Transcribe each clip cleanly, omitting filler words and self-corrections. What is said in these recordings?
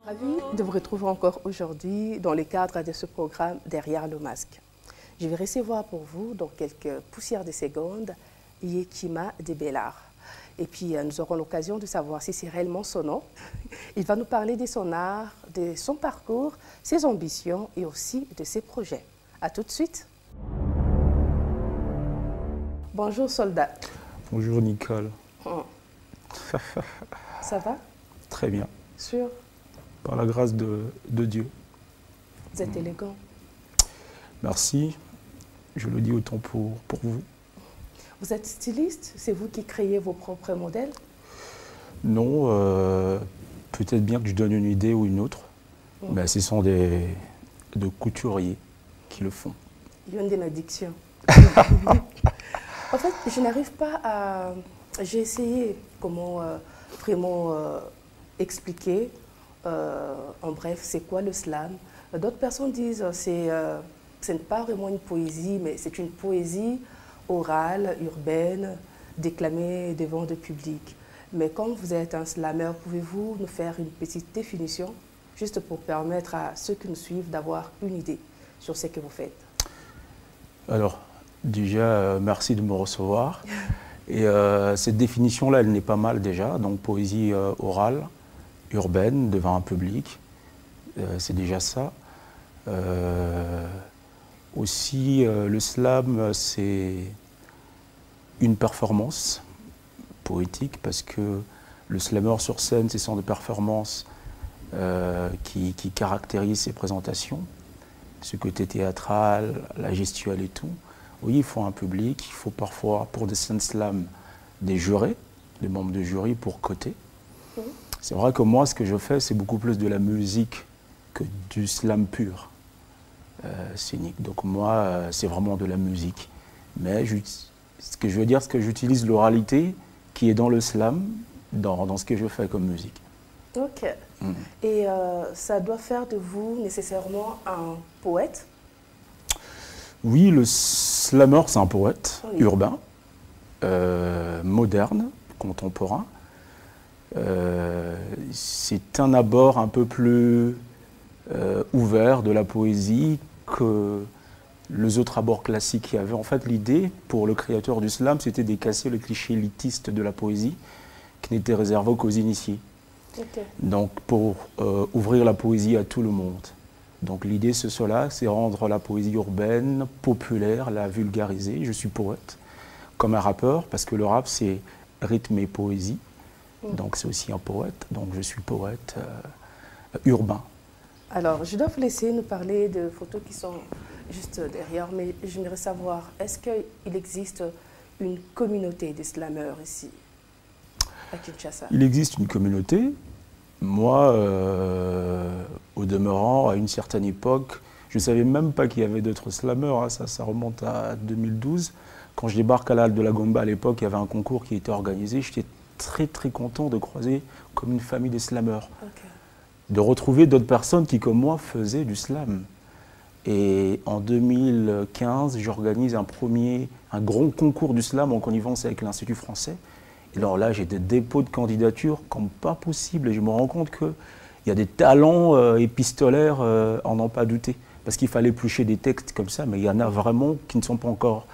Ravi de vous retrouver encore aujourd'hui dans le cadre de ce programme Derrière le masque. Je vais recevoir pour vous, dans quelques poussières de secondes, Yekima de Bellard. Et puis nous aurons l'occasion de savoir si c'est réellement son nom. Il va nous parler de son art, de son parcours, ses ambitions et aussi de ses projets. A tout de suite. Bonjour soldat. Bonjour Nicole. Ça va? Très bien. Sûr? Par la grâce de Dieu. Vous êtes élégant. Merci. Je le dis autant pour vous. Vous êtes styliste? C'est vous qui créez vos propres modèles? Non, peut-être bien que je donne une idée ou une autre. Mais ce sont de couturiers qui le font. Il y a une bénédiction. En fait, je n'arrive pas à... J'ai essayé comment vraiment expliquer, en bref, c'est quoi le slam. D'autres personnes disent que ce n'est pas vraiment une poésie, mais c'est une poésie orale, urbaine, déclamée devant le public. Mais comme vous êtes un slammer, pouvez-vous nous faire une petite définition, juste pour permettre à ceux qui nous suivent d'avoir une idée sur ce que vous faites? Alors, déjà, merci de me recevoir. Et cette définition-là, elle n'est pas mal déjà. Donc, poésie orale, urbaine, devant un public, c'est déjà ça. Aussi, le slam, c'est une performance poétique parce que le slammer sur scène, c'est son de performance qui caractérise ses présentations, ce côté théâtral, la gestuelle et tout. Oui, il faut un public, il faut parfois, pour des scènes slam, des jurés, des membres de jury pour coter. C'est vrai que moi, ce que je fais, c'est beaucoup plus de la musique que du slam pur, scénique. Donc moi, c'est vraiment de la musique. Mais ce que je veux dire, c'est que j'utilise l'oralité qui est dans le slam, dans ce que je fais comme musique. Ok. Et ça doit faire de vous nécessairement un poète? Oui, le slammer, c'est un poète urbain, moderne, contemporain. C'est un abord un peu plus ouvert de la poésie que les autres abords classiques qu'il y avait. En fait, l'idée pour le créateur du slam, c'était de casser le cliché élitiste de la poésie qui n'était réservé qu'aux initiés. Okay. Donc, pour ouvrir la poésie à tout le monde. Donc l'idée, c'est cela, c'est rendre la poésie urbaine, populaire, la vulgariser. Je suis poète, comme un rappeur, parce que le rap, c'est rythme et poésie. Donc c'est aussi un poète, donc je suis poète urbain. Alors, je dois vous laisser nous parler de photos qui sont juste derrière, mais j'aimerais savoir, est-ce qu'il existe une communauté de slammers ici, à Kinshasa? Il existe une communauté. Moi, au demeurant, à une certaine époque, je ne savais même pas qu'il y avait d'autres slammers. Hein. Ça remonte à 2012. Quand je débarque à la Halle de la Gomba à l'époque, il y avait un concours qui était organisé. J'étais très très content de croiser comme une famille de slammers. Okay. De retrouver d'autres personnes qui, comme moi, faisaient du slam. Et en 2015, j'organise un grand concours du slam en connivence avec l'Institut français. Et alors là, j'ai des dépôts de candidatures comme pas possible. Et je me rends compte qu'il y a des talents épistolaires, en n'en pas douter. Parce qu'il fallait éplucher des textes comme ça, mais il y en a vraiment qui ne sont pas encore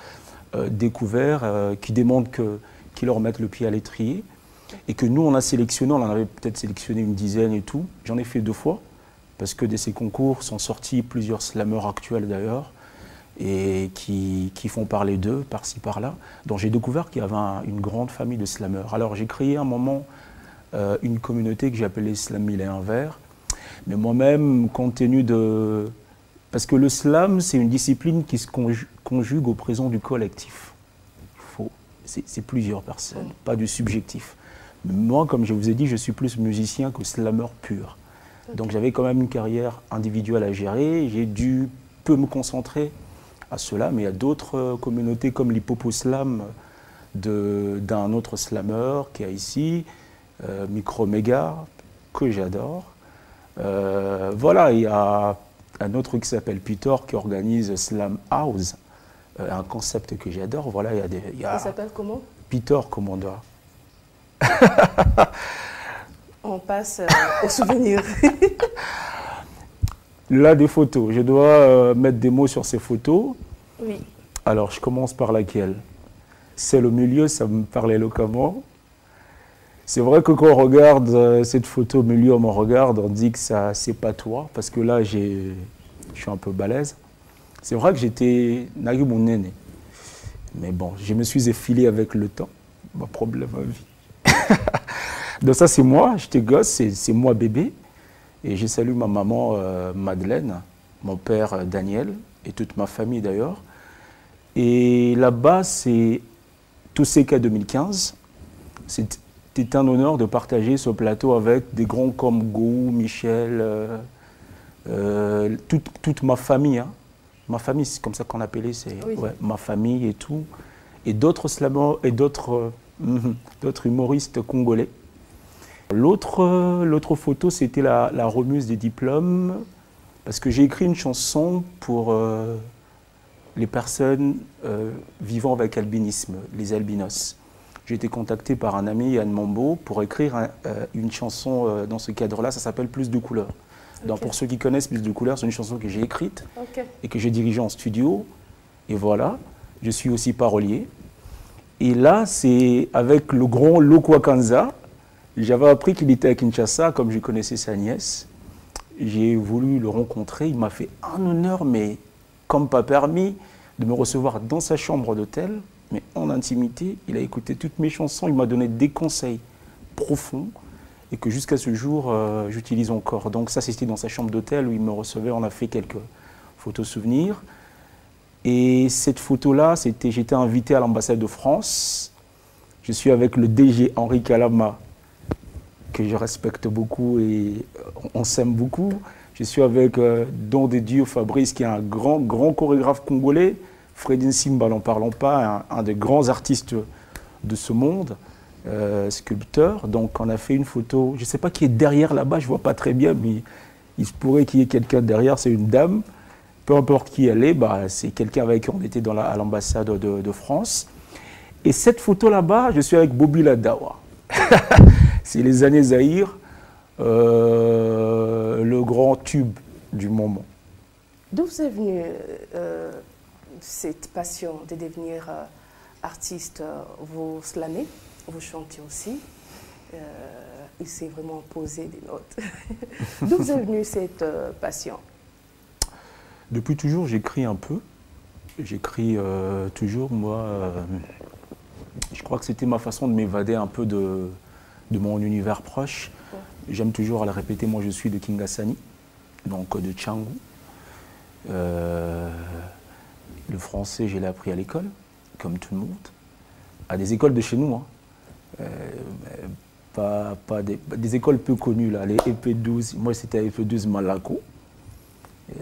découverts, qui demandent qu'ils leur mettent le pied à l'étrier. Et que nous, on a sélectionné, on en avait peut-être sélectionné une dizaine et tout. J'en ai fait 2 fois, parce que de ces concours sont sortis plusieurs slammers actuels d'ailleurs, et qui font parler d'eux, par-ci, par-là. Donc j'ai découvert qu'il y avait une grande famille de slammers. Alors j'ai créé à un moment une communauté que j'ai appelée Slam Millénaire Vert. Mais moi-même, compte tenu de... Parce que le slam, c'est une discipline qui se conjugue au présent du collectif. C'est plusieurs personnes, pas du subjectif. Mais moi, comme je vous ai dit, je suis plus musicien que slammer pur. Okay. Donc j'avais quand même une carrière individuelle à gérer. J'ai dû peu me concentrer à cela, mais il y a d'autres communautés comme l'Hippoposlam d'un autre slammer qui est ici, Microméga, que j'adore. Voilà, il y a un autre qui s'appelle Pitor qui organise Slam House, un concept que j'adore. Voilà, il s'appelle comment? Pitor Commandeur. On passe aux souvenirs. Là, des photos. Je dois mettre des mots sur ces photos. Oui. Alors, je commence par laquelle? Celle au milieu, ça me parle éloquemment. C'est vrai que quand on regarde cette photo au milieu, on me regarde, on dit que ça, c'est pas toi, parce que là, je suis un peu balèze. C'est vrai que j'étais Nagui mon aîné. Mais bon, je me suis effilé avec le temps. Mon problème à vie. Donc ça, c'est moi, j'étais gosse, c'est moi bébé. Et je salue ma maman Madeleine, mon père Daniel, et toute ma famille d'ailleurs. Et là-bas, c'est Toseka 2015. C'était un honneur de partager ce plateau avec des grands comme Gou, Michel, toute ma famille. Hein. Ma famille, c'est comme ça qu'on appelait, c'est oui. Ouais, ma famille et tout. Et d'autres slameurs et d'autres humoristes congolais. L'autre photo, c'était la remise des diplômes, parce que j'ai écrit une chanson pour les personnes vivant avec albinisme, les albinos. J'ai été contacté par un ami, Yann Mambo, pour écrire une chanson dans ce cadre-là, ça s'appelle Plus de couleurs. Okay. Donc pour ceux qui connaissent Plus de couleurs, c'est une chanson que j'ai écrite et que j'ai dirigée en studio. Et voilà, je suis aussi parolier. Et là, c'est avec le grand Lokwa Kanza. J'avais appris qu'il était à Kinshasa, comme je connaissais sa nièce. J'ai voulu le rencontrer. Il m'a fait un honneur, mais comme pas permis, de me recevoir dans sa chambre d'hôtel, mais en intimité. Il a écouté toutes mes chansons. Il m'a donné des conseils profonds et que jusqu'à ce jour, j'utilise encore. Donc ça, c'était dans sa chambre d'hôtel où il me recevait. On a fait quelques photos souvenirs. Et cette photo-là, j'étais invité à l'ambassade de France. Je suis avec le DG Henri Kalama, que je respecte beaucoup et on s'aime beaucoup. Je suis avec Don de Dieu Fabrice, qui est un grand chorégraphe congolais. Fredin Simba, n'en parlons pas, un des grands artistes de ce monde, sculpteur. Donc on a fait une photo, je ne sais pas qui est derrière là-bas, je ne vois pas très bien, mais il se pourrait qu'il y ait quelqu'un derrière, c'est une dame. Peu importe qui elle est, c'est quelqu'un avec qui on était à l'ambassade de France. Et cette photo là-bas, je suis avec Bobby Ladawa. C'est les années Zaïre, le grand tube du moment. D'où vous est venue cette passion de devenir artiste? Vous slamez, vous chantez aussi. Il s'est vraiment posé des notes. D'où vous est venue cette passion? Depuis toujours, j'écris un peu. J'écris toujours, moi. Je crois que c'était ma façon de m'évader un peu de mon univers proche. Ouais. J'aime toujours à le répéter, moi je suis de Kingasani, donc de Tchangou. Le français, je l'ai appris à l'école, comme tout le monde. À des écoles de chez nous, hein. Pas des écoles peu connues, là, les EP12. Moi c'était à EP12 Malako.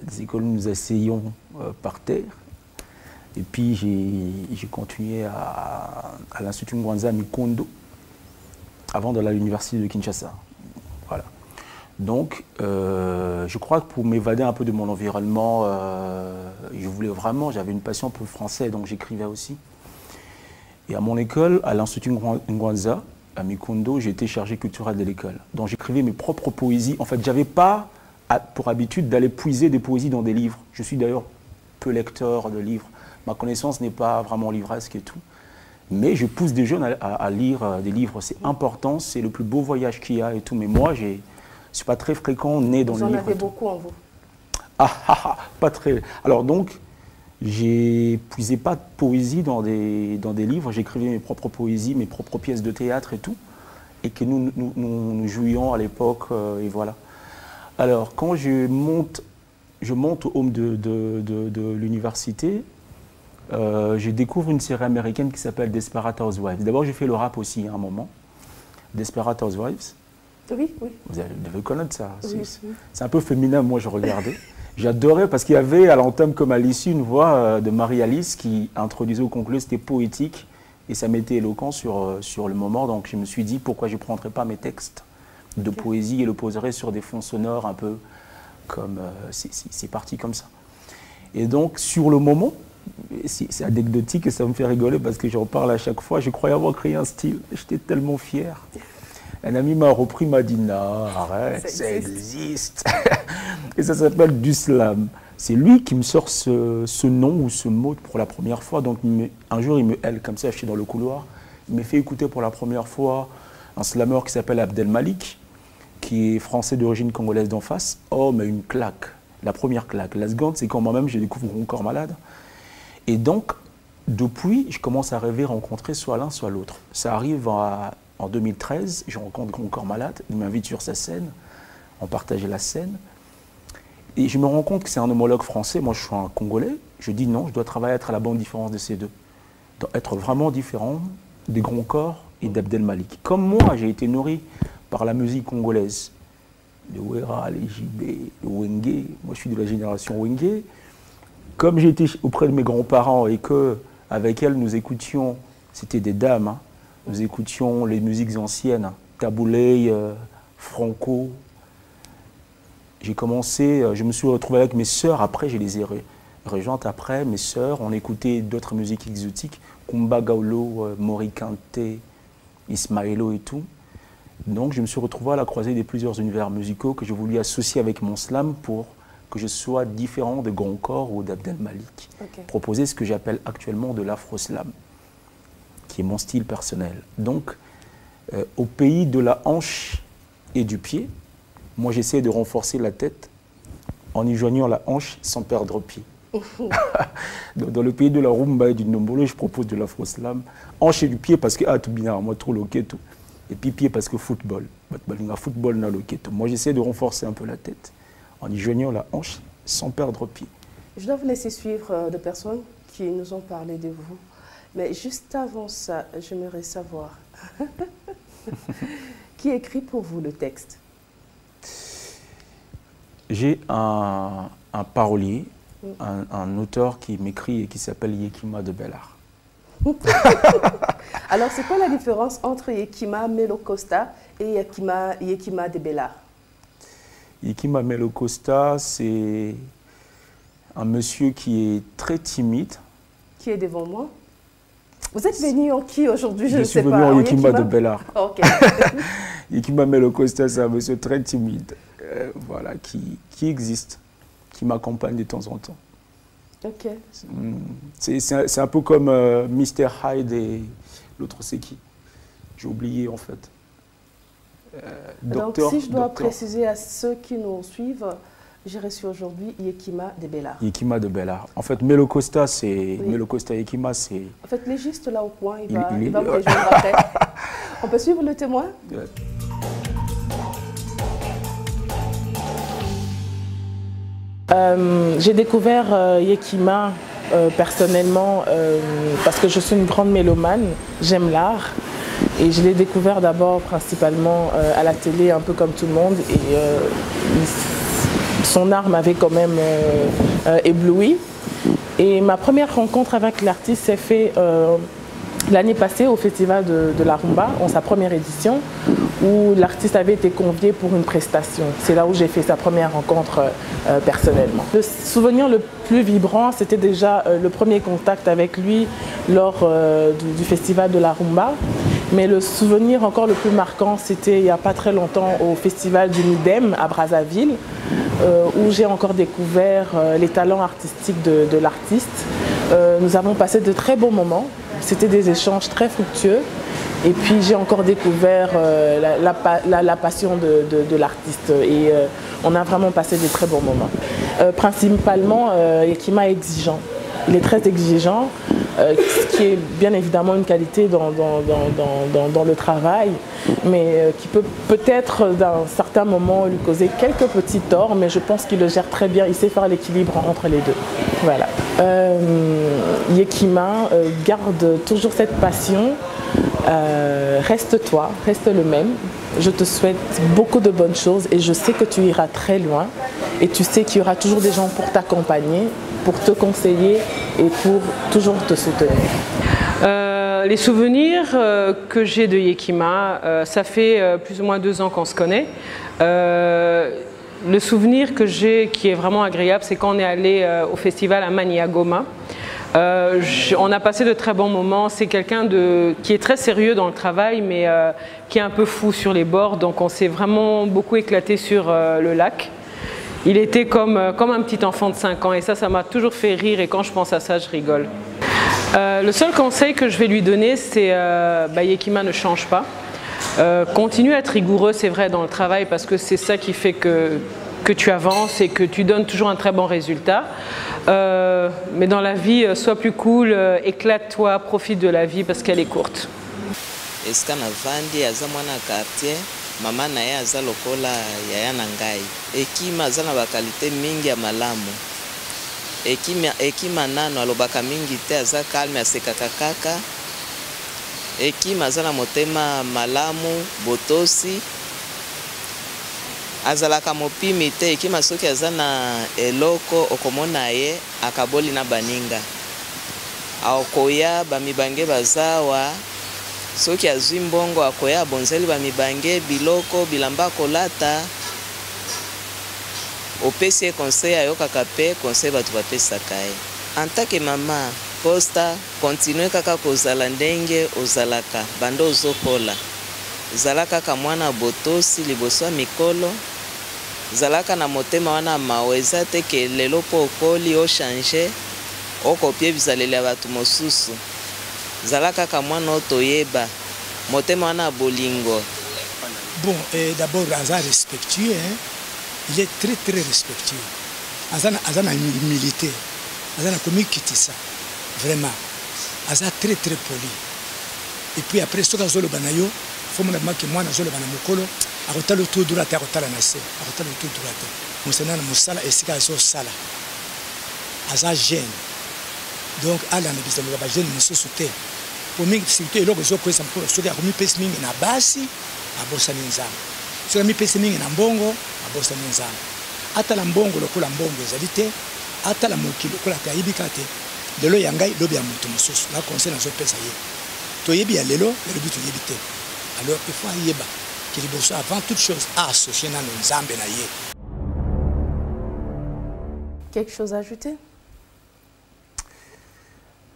Des écoles où nous essayions par terre. Et puis j'ai continué à l'Institut Ngwanza Mikondo, avant d'aller à l'université de Kinshasa. Voilà. Donc, je crois que pour m'évader un peu de mon environnement, j'avais une passion pour le français, donc j'écrivais aussi. Et à mon école, à l'Institut Ngwanza, à Mikondo, j'étais chargé culturel de l'école. Donc j'écrivais mes propres poésies. En fait, je n'avais pas pour habitude d'aller puiser des poésies dans des livres. Je suis d'ailleurs peu lecteur de livres. Ma connaissance n'est pas vraiment livresque et tout. Mais je pousse des jeunes à lire des livres. C'est important, c'est le plus beau voyage qu'il y a et tout. Mais moi, je ne suis pas très fréquent né dans le livre. Vous en avez beaucoup en vous? Pas très. Alors donc, j'ai puisé pas de poésie dans des livres. J'écrivais mes propres poésies, mes propres pièces de théâtre et tout. Et que nous jouions à l'époque, et voilà. Alors, quand je monte au home de l'université, je découvre une série américaine qui s'appelle Desperate Housewives. D'abord, j'ai fait le rap aussi à un moment. Desperate Housewives. Oui, oui. Vous devez connaître ça. Oui, c'est un peu féminin, moi, je regardais. J'adorais parce qu'il y avait à l'entame comme à l'issue une voix de Marie-Alice qui introduisait au conclu, c'était poétique et ça m'était éloquent sur le moment. Donc, je me suis dit, pourquoi je ne prendrais pas mes textes de poésie et le poserais sur des fonds sonores un peu comme... c'est parti comme ça. Et donc, sur le moment, c'est anecdotique et ça me fait rigoler parce que j'en parle à chaque fois. Je croyais avoir créé un style. J'étais tellement fier. Un ami m'a repris, m'a dit non, arrête, ça existe. Et ça s'appelle du slam. C'est lui qui me sort ce nom ou ce mot pour la première fois. Donc un jour, il me hèle comme ça, je suis dans le couloir. Il me fait écouter pour la première fois un slammer qui s'appelle Abdel Malik, qui est français d'origine congolaise d'en face. Oh, mais une claque, la première claque. La seconde, c'est quand moi-même, je découvre Mon Corps Malade. Et donc, depuis, je commence à rêver rencontrer soit l'un, soit l'autre. Ça arrive en 2013, je rencontre Mon Corps Malade, il m'invite sur sa scène, on partageait la scène. Et je me rends compte que c'est un homologue français, moi je suis un Congolais. Je dis non, je dois travailler à être à la bonne différence de ces deux. Être vraiment différent des Grands Corps et d'Abdel Malik. Comme moi, j'ai été nourri par la musique congolaise. Les Wera, les JB, le Wenge. Moi, je suis de la génération Wenge. Comme j'étais auprès de mes grands-parents et qu'avec elles, nous écoutions, c'était des dames, hein, nous écoutions les musiques anciennes, Taboulé, Franco. J'ai commencé, je me suis retrouvé avec mes sœurs, après je les ai rejointes après, mes sœurs, on écoutait d'autres musiques exotiques, Kumba Gaulo, Mori Kanté, Ismaëlo et tout. Donc je me suis retrouvé à la croisée de plusieurs univers musicaux que je voulais associer avec mon slam pour que je sois différent de Grand Corps ou d'Abdel Malik. Okay. Proposer ce que j'appelle actuellement de l'afro-slam, qui est mon style personnel. Donc, au pays de la hanche et du pied, moi j'essaie de renforcer la tête en y joignant la hanche sans perdre pied. Dans le pays de la rumba et du ndombolo, je propose de l'afro-slam. Hanche et du pied parce que, ah, tout bien, moi trop loqueto. Et puis pied parce que football. Football na loqueto. Moi j'essaie de renforcer un peu la tête en y joignant la hanche sans perdre pied. Je dois vous laisser suivre des personnes qui nous ont parlé de vous. Mais juste avant ça, j'aimerais savoir qui écrit pour vous le texte? J'ai un parolier, un auteur qui m'écrit et qui s'appelle Yekima de Bellard. Alors, c'est quoi la différence entre Yekima Melo Costa et Yekima de Bellard? Yekima Melo Costa, c'est un monsieur qui est très timide. Qui est devant moi? Vous êtes venu en qui aujourd'hui? Je ne sais pas. Je suis venu en Yekima de Bellard. Ok. Yekima Melo Costa, c'est un monsieur très timide, voilà, qui existe, qui m'accompagne de temps en temps. Ok. C'est un peu comme Mr. Hyde et l'autre c'est qui? J'ai oublié en fait. Donc si je dois préciser à ceux qui nous suivent, j'ai reçu aujourd'hui Yekima de Bellard. Yekima de Bellard. En fait, Melo Costa, c'est... Melo Costa Yekima, c'est... En fait, légiste là au coin, il va me rejoindre après. On peut suivre le témoin? J'ai découvert Yekima personnellement parce que je suis une grande mélomane, j'aime l'art et je l'ai découvert d'abord principalement à la télé, un peu comme tout le monde, et son art m'avait quand même ébloui. Et ma première rencontre avec l'artiste s'est faite l'année passée au Festival de la Rumba, en sa première édition, où l'artiste avait été convié pour une prestation. C'est là où j'ai fait sa première rencontre personnellement. Le souvenir le plus vibrant, c'était déjà le premier contact avec lui lors du Festival de la Rumba. Mais le souvenir encore le plus marquant, c'était il n'y a pas très longtemps au Festival du Midem à Brazzaville, où j'ai encore découvert les talents artistiques de l'artiste. Nous avons passé de très bons moments. C'était des échanges très fructueux. Et puis j'ai encore découvert la passion de l'artiste. Et on a vraiment passé de très bons moments. Principalement, Yekima est exigeant. Il est très exigeant, ce qui est bien évidemment une qualité dans le travail, mais qui peut peut-être d'un certain moment lui causer quelques petits torts, mais je pense qu'il le gère très bien, il sait faire l'équilibre entre les deux. Voilà. Yekima garde toujours cette passion, reste toi, reste le même. Je te souhaite beaucoup de bonnes choses et je sais que tu iras très loin et tu sais qu'il y aura toujours des gens pour t'accompagner, pour te conseiller et pour toujours te soutenir. Les souvenirs que j'ai de Yekima, ça fait plus ou moins 2 ans qu'on se connaît. Le souvenir que j'ai qui est vraiment agréable, c'est quand on est allé au festival à Maniagoma. On a passé de très bons moments. C'est quelqu'un qui est très sérieux dans le travail, mais qui est un peu fou sur les bords. Donc on s'est vraiment beaucoup éclaté sur le lac. Il était comme un petit enfant de 5 ans et ça m'a toujours fait rire et quand je pense à ça, je rigole. Le seul conseil que je vais lui donner, c'est Yekima ne change pas. Continue à être rigoureux, c'est vrai, dans le travail parce que c'est ça qui fait que tu avances et que tu donnes toujours un très bon résultat. Mais dans la vie, sois plus cool, éclate-toi, profite de la vie parce qu'elle est courte. Esika navandi aza mwana quartier, mama na ye aza lokola yaya na ngai. Ekima aza na bakalite mingi ya malamu. Ekima nano alobaka mingi te, aza kalme, asekaka kaka. Ekima aza na motema malamu, botosi. Azalaka mopimi te, Ekima soki aza na eloko okomona ye akaboli na baninga. Aokoya bamibange bazawa. Soki azwi mbongo akoya abonzeli bamibange biloko bilamba kolata. Opesi ye conseil ayokaka pe conseil batu bapesaka ye. En tant que mama, posta continue kaka kozala ndenge ozalaka bando ozokola. Zala kaka mwana botosi liboso ya mikolo. Zalaka na motema wana mawe eza te ke lelo po okoli ochange okopie bizaleli ya batu mosusu. Zala kaka mwana otoyeba motema wana bolingo. Bon, d'abord aza respectueux, hein? Il est très respectueux. Aza na humilité, aza na komi kitisa, vraiment. Aza très poli. Et puis après soka zoloba na yo, faut mona maki mwana zoloba na mokolo, akotala tout droit te akotala na se, akotala tout droit te. Mosana na mosala esika azo sala. Aza jeune. Donc ala na bizalo ba jeune mosusu te. Pour mingi sikute eloko zokwesa mokolo soki akomi pesi mingi na basi, abosani nzambe. Soki ami pesi mingi na mbongo, abosani nzambe. Atala mbongo lokola mbongo ezali te, atala mokili lokola te ayibika te. Lelo ya ngai lobi ya moto mosusu, na conseil nazopesa ye. Toyebi ya lelo, lobi toyebi te. Alors il faut ayeba que liboso avant toute chose associé na nzambe na ye. Quelque chose à ajouter?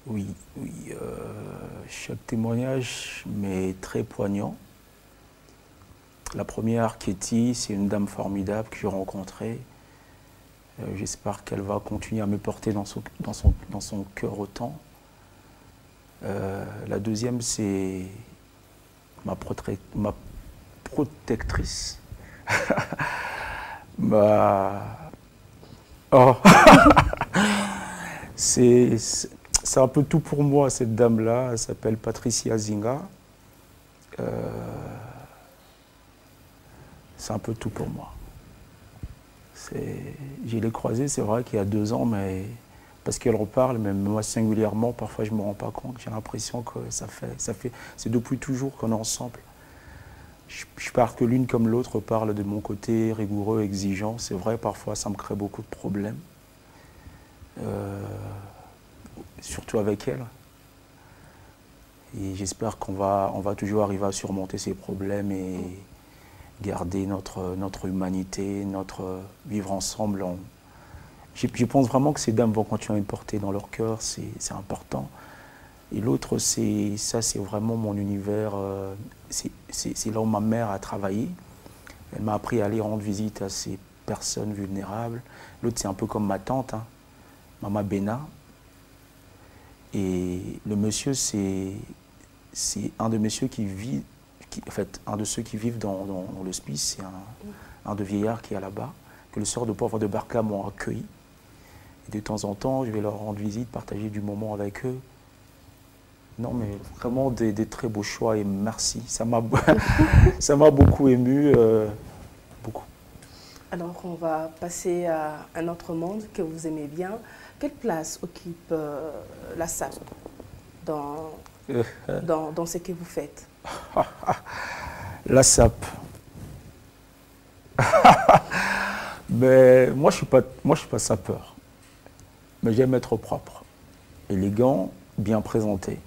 Oui, chaque témoignage m'est très poignant. La première, Katie, c'est une dame formidable que j'ai rencontrée. J'espère qu'elle va continuer à me porter dans son cœur autant. La deuxième, c'est ma protectrice. Oh. C'est un peu tout pour moi, cette dame-là. Elle s'appelle Patricia Zinga. C'est un peu tout pour moi. Je l'ai croisée, c'est vrai qu'il y a 2 ans, mais parce qu'elle reparle, mais moi singulièrement, parfois je ne me rends pas compte. J'ai l'impression que c'est depuis toujours qu'on est ensemble. Je parle que l'une comme l'autre parle de mon côté rigoureux, exigeant. C'est vrai, parfois ça me crée beaucoup de problèmes. Surtout avec elle. Et j'espère qu'on va toujours arriver à surmonter ces problèmes et garder notre humanité, notre vivre ensemble. Je pense vraiment que ces dames vont continuer à me porter dans leur cœur, c'est important. Et l'autre, c'est vraiment mon univers, c'est là où ma mère a travaillé. Elle m'a appris à aller rendre visite à ces personnes vulnérables. L'autre, c'est un peu comme ma tante, hein, Mama Bena. Et le monsieur, c'est un de messieurs qui vit, en fait, un de ceux qui vivent dans l'hospice, c'est un de vieillards qui est là-bas, que le sort de pauvres de Barca m'ont accueilli. Et de temps en temps, je vais leur rendre visite, partager du moment avec eux. Non, mais vraiment des très beaux choix et merci. Ça m'a beaucoup ému, beaucoup. Alors, on va passer à un autre monde que vous aimez bien. Quelle place occupe la SAP dans ce que vous faites? La SAP. Mais moi, je suis pas sapeur. Mais j'aime être propre, élégant, bien présenté.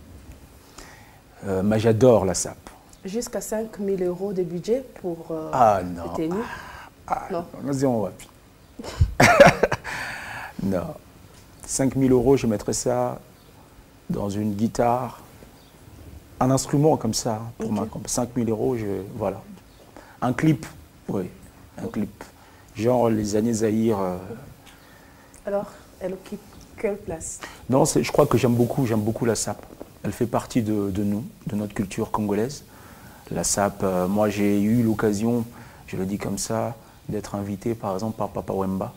Mais j'adore la SAP. Jusqu'à 5 000 € de budget pour non. le tennis? Non. Non. 5 000 €, je mettrais ça dans une guitare, un instrument comme ça, pour Ok. ma 5 000 €, voilà. Un clip, oui, un clip. Genre les années Zaïre. Alors, elle occupe quelle place? Non, je crois que j'aime beaucoup la SAP. Elle fait partie de nous, de notre culture congolaise. La SAP, moi j'ai eu l'occasion, je le dis comme ça, d'être invité par exemple par Papa Wemba.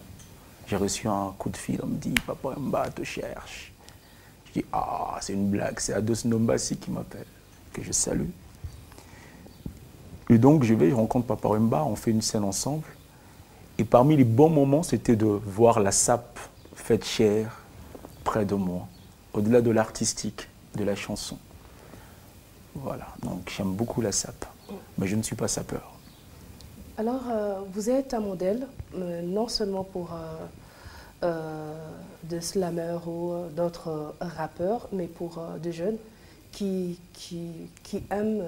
J'ai reçu un coup de fil, on me dit Papa Wemba te cherche. Je dis ah, c'est une blague, c'est Ados Nombasi qui m'appelle, que je salue. Et donc je rencontre Papa Wemba, on fait une scène ensemble. Et parmi les bons moments, c'était de voir la SAP faite chair près de moi, au-delà de l'artistique, de la chanson. Voilà, donc j'aime beaucoup la SAP, mais je ne suis pas sapeur. Alors, vous êtes un modèle, non seulement pour des slammers ou d'autres rappeurs, mais pour des jeunes qui aiment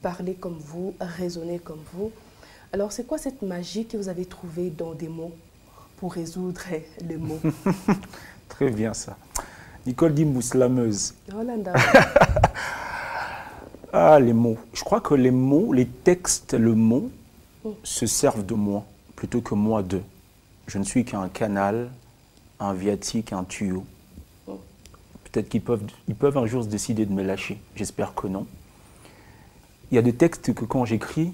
parler comme vous, raisonner comme vous. Alors, c'est quoi cette magie que vous avez trouvée dans des mots pour résoudre les mots? Très bien ça. Nicole Dimbou, slameuse. Hollanda. Ah, les mots. Je crois que les mots, les textes, le mot, se servent de moi, plutôt que moi d'eux. Je ne suis qu'un canal, un viatique, un tuyau. Peut-être qu'ils peuvent un jour se décider de me lâcher. J'espère que non. Il y a des textes que quand j'écris,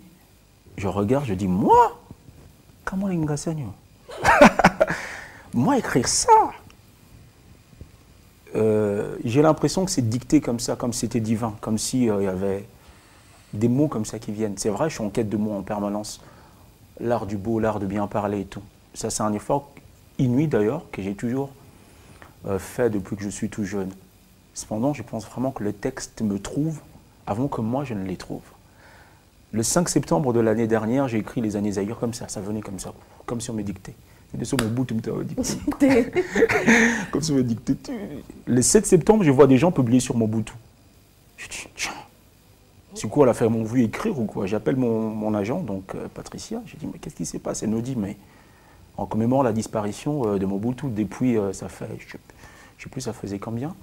je regarde, je dis, moi, comment les Ngassanyo? Moi, écrire ça, j'ai l'impression que c'est dicté comme ça, comme si c'était divin, comme s'il y avait des mots comme ça qui viennent. C'est vrai, je suis en quête de mots en permanence. L'art du beau, l'art de bien parler et tout. Ça, c'est un effort inouï d'ailleurs, que j'ai toujours fait depuis que je suis tout jeune. Cependant, je pense vraiment que le texte me trouve avant que moi je ne les trouve. Le 5 septembre de l'année dernière, j'ai écrit Les années Zaïre comme ça venait comme ça, comme si on me dictait. Comme si on me dictait. Le 7 septembre, je vois des gens publier sur Mobutu. Je dis, tiens, c'est quoi l'affaire? M'ont vu écrire ou quoi? J'appelle mon agent, donc Patricia. Je dis, mais qu'est-ce qui s'est passé? Elle nous dit, mais en commémorant la disparition de Mobutu, depuis, ça fait, je ne sais plus, ça faisait combien?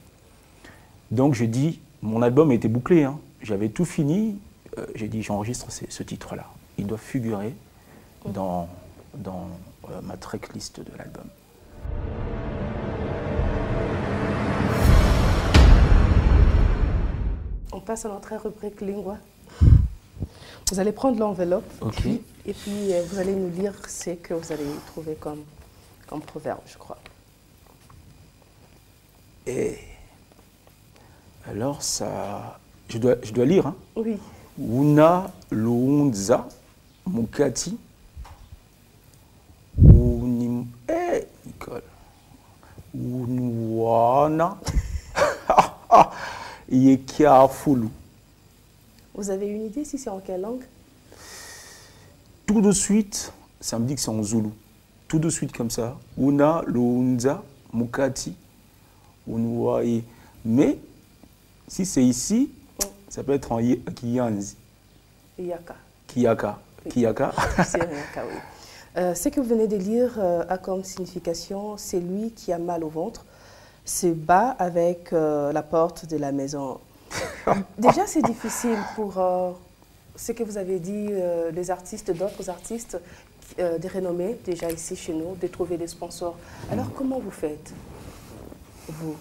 Donc je dis, mon album était bouclé, hein. J'avais tout fini. J'ai dit, j'enregistre ce titre-là. Il doit figurer dans ma tracklist de l'album. On passe à notre rubrique Lingua. Vous allez prendre l'enveloppe Okay. et puis vous allez nous lire ce que vous allez trouver comme proverbe, je crois. Et alors, ça, je dois lire, hein. Oui. Una luunza mukati unim Nicole unuana yekiafulu. Vous avez une idée si c'est en quelle langue? Tout de suite, ça me dit que c'est en zoulou. Tout de suite comme ça. Una luunza mukati unuai. Mais si c'est ici, ça peut être en Kiyanzi. Yaka. Kiyaka. Kiyaka. C'est Yaka, oui. Ce que vous venez de lire a comme signification, c'est lui qui a mal au ventre, se bat avec la porte de la maison. Déjà, c'est difficile pour ce que vous avez dit, les artistes, d'autres artistes de renommée, déjà ici chez nous, de trouver des sponsors. Alors, comment vous faites, vous?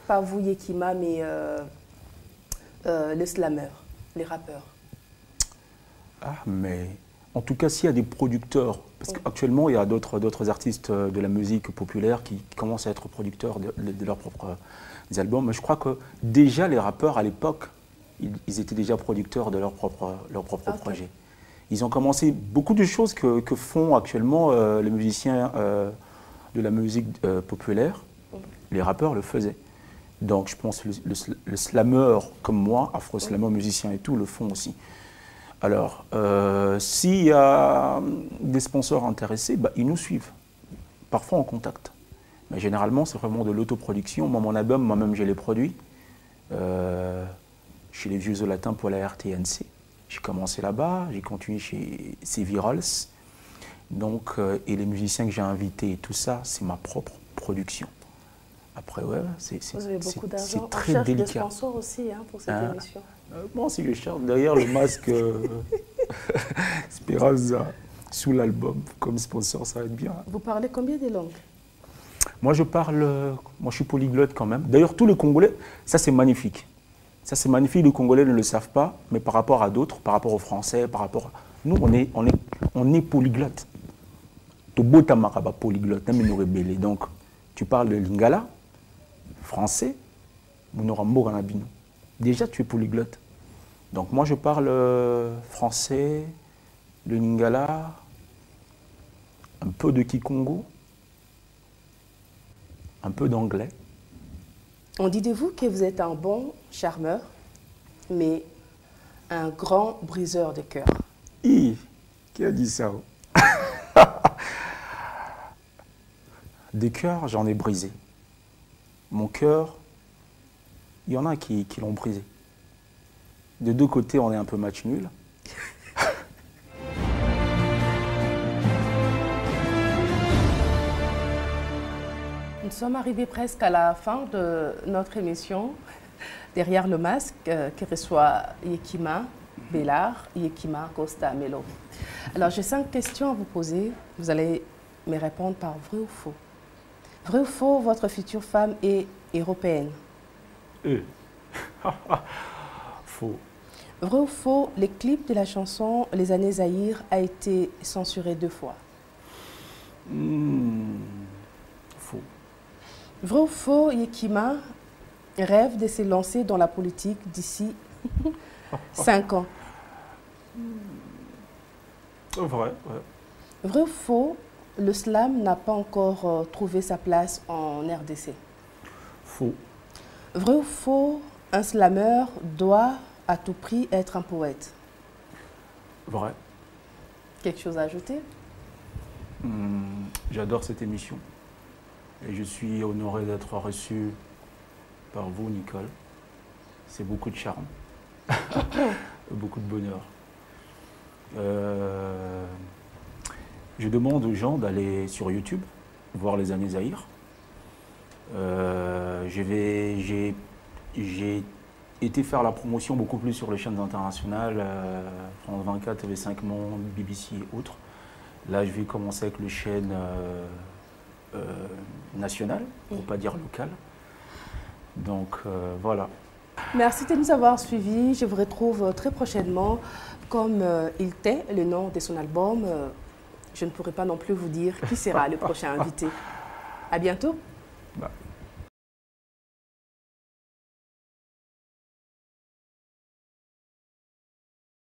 Pas vous, Yekima, mais les slammers, les rappeurs. Ah, mais en tout cas, s'il y a des producteurs, parce qu'actuellement, il y a d'autres artistes de la musique populaire qui commencent à être producteurs de leurs propres albums. Mais je crois que déjà, les rappeurs, à l'époque, ils étaient déjà producteurs de leurs propres projets. Ils ont commencé beaucoup de choses que font actuellement les musiciens de la musique populaire. Les rappeurs le faisaient. Donc je pense que le slammer comme moi, afro-slammer, musicien et tout, le font aussi. Alors, s'il y a des sponsors intéressés, bah, ils nous suivent, parfois en contact. Mais généralement, c'est vraiment de l'autoproduction. Moi, mon album, moi-même, je l'ai produit chez les Vieux Latins pour la RTNC. J'ai commencé là-bas, j'ai continué chez C-Virals. Donc, et les musiciens que j'ai invités et tout ça, c'est ma propre production. Après, ouais, Vous avez beaucoup d'argent. c'est On très cherche des délicat. sponsors aussi hein, pour cette émission. Bon, si je cherche derrière le masque Speranza sous l'album comme sponsor, ça va être bien. Vous parlez combien de langues? Moi, je suis polyglotte quand même. D'ailleurs, tous les Congolais, ça c'est magnifique. Ça c'est magnifique, les Congolais ne le savent pas, mais par rapport à d'autres, par rapport aux Français, par rapport à... Nous, on est polyglotte. Tobota Maraba polyglotte, donc tu parles de lingala, français, Munorambo Ganabino. Déjà, tu es polyglotte. Donc moi, je parle français, le lingala, un peu de kikongo, un peu d'anglais. On dit de vous que vous êtes un bon charmeur, mais un grand briseur de cœur. Qui a dit ça? Des cœurs, j'en ai brisé. Mon cœur, il y en a qui l'ont brisé. De deux côtés, on est un peu match nul. Nous sommes arrivés presque à la fin de notre émission. Derrière le masque, qui reçoit Yekima Bellard, Yekima Costa Melo. Alors, j'ai 5 questions à vous poser. Vous allez me répondre par vrai ou faux. Vrai ou faux, votre future femme est européenne? Faux. Vrai ou faux, les clips de la chanson Les années Zaïre a été censuré 2 fois? Faux. Vrai ou faux, Yekima rêve de se lancer dans la politique d'ici 5 ans? Vrai, ouais. Vrai ou faux, le slam n'a pas encore trouvé sa place en RDC? Faux. Vrai ou faux, un slameur doit à tout prix être un poète? Vrai. Quelque chose à ajouter? J'adore cette émission et je suis honoré d'être reçu par vous, Nicole. C'est beaucoup de charme, beaucoup de bonheur. Je demande aux gens d'aller sur YouTube, voir Les années Zaïre. J'ai été faire la promotion beaucoup plus sur les chaînes internationales, France 24, TV5 Monde, BBC et autres. Là, je vais commencer avec les chaînes nationales, pour ne pas dire locales. Donc, voilà. Merci de nous avoir suivis. Je vous retrouve très prochainement. Comme il tait le nom de son album, je ne pourrai pas non plus vous dire qui sera le prochain invité. À bientôt. Bah.